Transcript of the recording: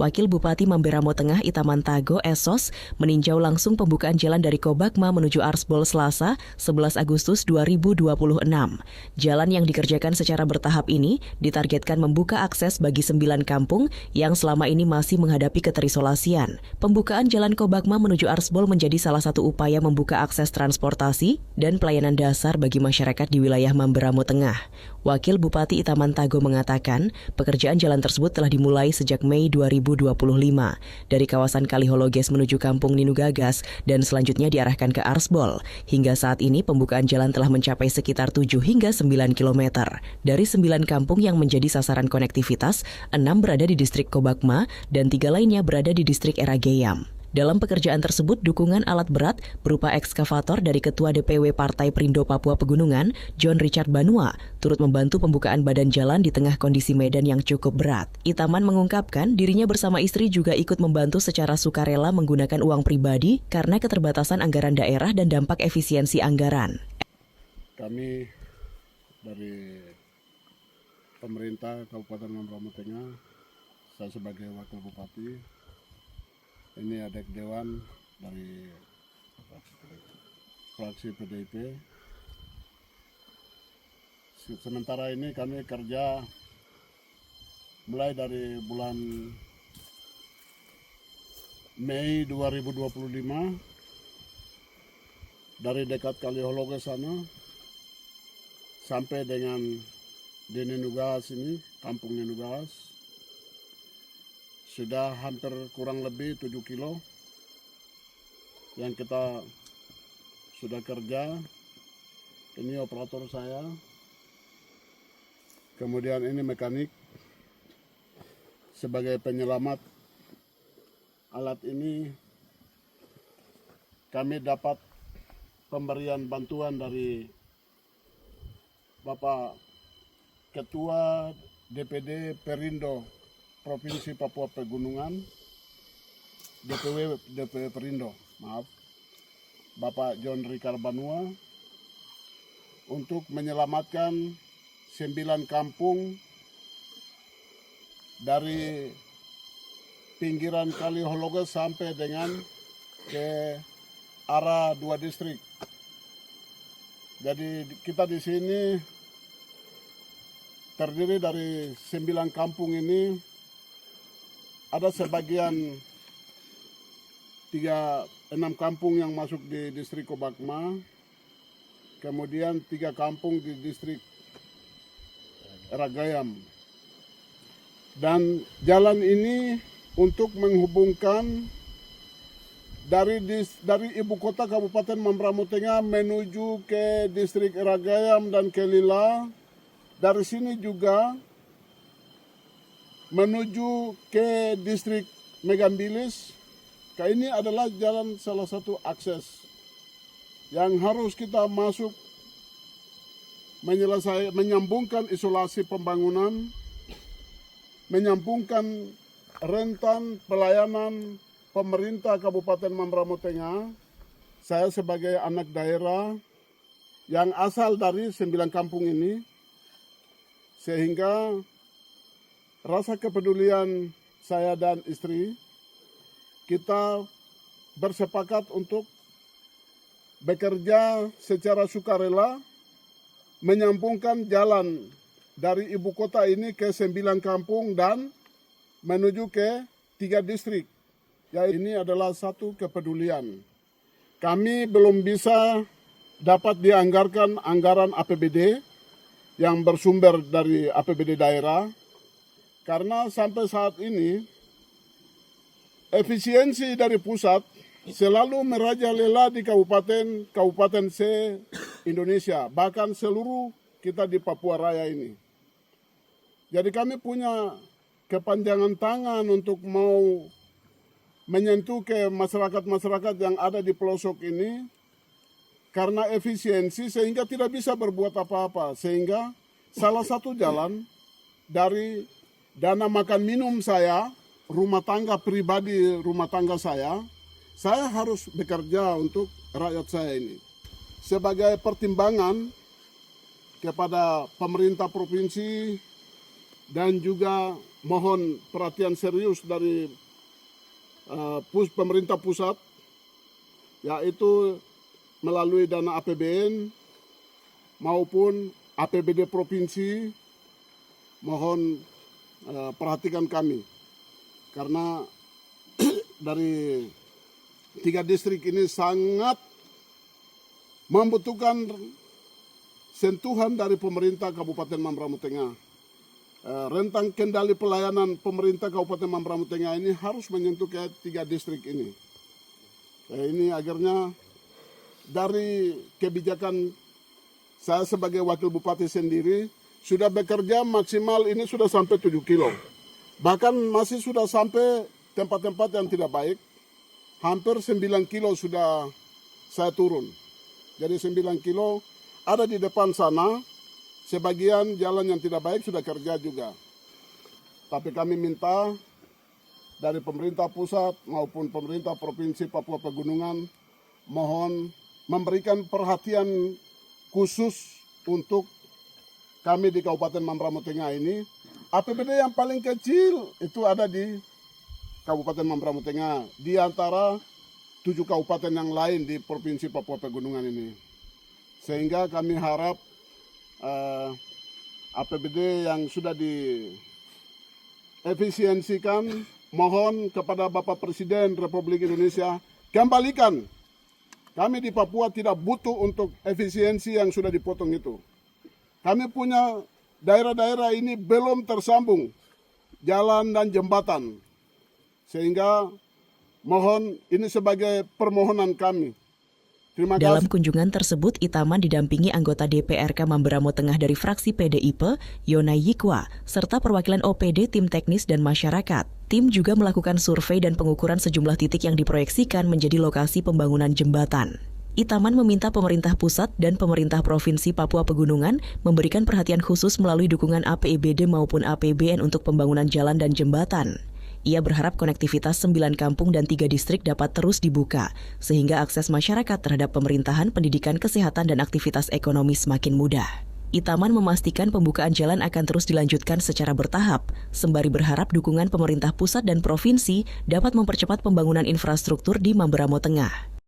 Wakil Bupati Mamberamo Tengah Itaman Tago Esos meninjau langsung pembukaan jalan dari Kobakma menuju Arsbol Selasa 11 Agustus 2026. Jalan yang dikerjakan secara bertahap ini ditargetkan membuka akses bagi 9 kampung yang selama ini masih menghadapi keterisolasian. Pembukaan jalan Kobakma menuju Arsbol menjadi salah satu upaya membuka akses transportasi dan pelayanan dasar bagi masyarakat di wilayah Mamberamo Tengah. Wakil Bupati Itaman Tago mengatakan, pekerjaan jalan tersebut telah dimulai sejak Mei 2025 dari kawasan Kalihologes menuju Kampung Ninu Gagas dan selanjutnya diarahkan ke Arsbol. Hingga saat ini pembukaan jalan telah mencapai sekitar 7 hingga 9 km. Dari 9 kampung yang menjadi sasaran konektivitas, 6 berada di distrik Kobakma dan 3 lainnya berada di distrik Erageyam. Dalam pekerjaan tersebut, dukungan alat berat berupa ekskavator dari Ketua DPW Partai Perindo Papua Pegunungan, John Richard Banua, turut membantu pembukaan badan jalan di tengah kondisi medan yang cukup berat. Itaman mengungkapkan dirinya bersama istri juga ikut membantu secara sukarela menggunakan uang pribadi karena keterbatasan anggaran daerah dan dampak efisiensi anggaran. Kami dari pemerintah Kabupaten Mamberamo Tengah, saya sebagai Wakil Bupati, ini ada dewan dari fraksi PDIP. Sementara ini kami kerja mulai dari bulan Mei 2025 dari dekat Kalihologes sana sampai dengan di Ninu Gagas ini, Kampung Ninu Gagas. Sudah hampir kurang lebih 7 kilo yang kita sudah kerja. Ini operator saya, kemudian ini mekanik. Sebagai penyelamat alat ini kami dapat pemberian bantuan dari Bapak Ketua DPD Perindo Provinsi Papua Pegunungan, DPW Perindo, Bapak John Richard Banua, untuk menyelamatkan 9 kampung dari pinggiran Kalihologes sampai dengan ke arah 2 distrik. Jadi kita di sini terdiri dari 9 kampung ini. Ada sebagian 6 kampung yang masuk di distrik Kobakma, kemudian 3 kampung di distrik Erageyam. Dan jalan ini untuk menghubungkan dari ibu kota Kabupaten Mamberamo Tengah menuju ke distrik Erageyam dan Kelila. Dari sini juga menuju ke distrik Megambilis. Ini adalah jalan salah satu akses yang harus kita masuk menyambungkan isolasi pembangunan, menyambungkan rentan pelayanan pemerintah Kabupaten Mamberamo Tengah. Saya sebagai anak daerah yang asal dari 9 kampung ini, sehingga rasa kepedulian saya dan istri, kita bersepakat untuk bekerja secara sukarela menyambungkan jalan dari ibu kota ini ke 9 kampung dan menuju ke 3 distrik. Ya, ini adalah satu kepedulian. Kami belum bisa dapat dianggarkan anggaran APBD yang bersumber dari APBD daerah, karena sampai saat ini efisiensi dari pusat selalu merajalela di kabupaten se-Indonesia, bahkan seluruh kita di Papua Raya ini. Jadi kami punya kepanjangan tangan untuk mau menyentuh ke masyarakat-masyarakat yang ada di pelosok ini, karena efisiensi sehingga tidak bisa berbuat apa-apa. Sehingga salah satu jalan dari dana makan minum saya, rumah tangga pribadi, rumah tangga saya harus bekerja untuk rakyat saya ini. Sebagai pertimbangan kepada pemerintah provinsi dan juga mohon perhatian serius dari pemerintah pusat, yaitu melalui dana APBN maupun APBD provinsi. Mohon perhatikan kami, karena dari 3 distrik ini sangat membutuhkan sentuhan dari pemerintah Kabupaten Mamberamo Tengah. Rentang kendali pelayanan pemerintah Kabupaten Mamberamo Tengah ini harus menyentuh ke 3 distrik ini. Ini agarnya dari kebijakan saya sebagai wakil bupati sendiri sudah bekerja maksimal ini sudah sampai 7 kilo. Bahkan masih sudah sampai tempat-tempat yang tidak baik. Hampir 9 kilo sudah saya turun. Jadi 9 kilo ada di depan sana. Sebagian jalan yang tidak baik sudah kerja juga. Tapi kami minta dari pemerintah pusat maupun pemerintah Provinsi Papua Pegunungan mohon memberikan perhatian khusus untuk kami di Kabupaten Mamberamo Tengah ini. APBD yang paling kecil itu ada di Kabupaten Mamberamo Tengah, di antara 7 kabupaten yang lain di Provinsi Papua Pegunungan ini. Sehingga kami harap APBD yang sudah diefisiensikan, mohon kepada Bapak Presiden Republik Indonesia, kembalikan. Kami di Papua tidak butuh untuk efisiensi yang sudah dipotong itu. Kami punya daerah-daerah ini belum tersambung jalan dan jembatan. Sehingga mohon ini sebagai permohonan kami. Terima kasih. Dalam kunjungan tersebut, Itaman didampingi anggota DPRK Mamberamo Tengah dari fraksi PDIP, Yona Yikwa, serta perwakilan OPD, tim teknis, dan masyarakat. Tim juga melakukan survei dan pengukuran sejumlah titik yang diproyeksikan menjadi lokasi pembangunan jembatan. Itaman meminta pemerintah pusat dan pemerintah Provinsi Papua Pegunungan memberikan perhatian khusus melalui dukungan APBD maupun APBN untuk pembangunan jalan dan jembatan. Ia berharap konektivitas 9 kampung dan 3 distrik dapat terus dibuka, sehingga akses masyarakat terhadap pemerintahan, pendidikan, kesehatan, dan aktivitas ekonomi semakin mudah. Itaman memastikan pembukaan jalan akan terus dilanjutkan secara bertahap, sembari berharap dukungan pemerintah pusat dan provinsi dapat mempercepat pembangunan infrastruktur di Mamberamo Tengah.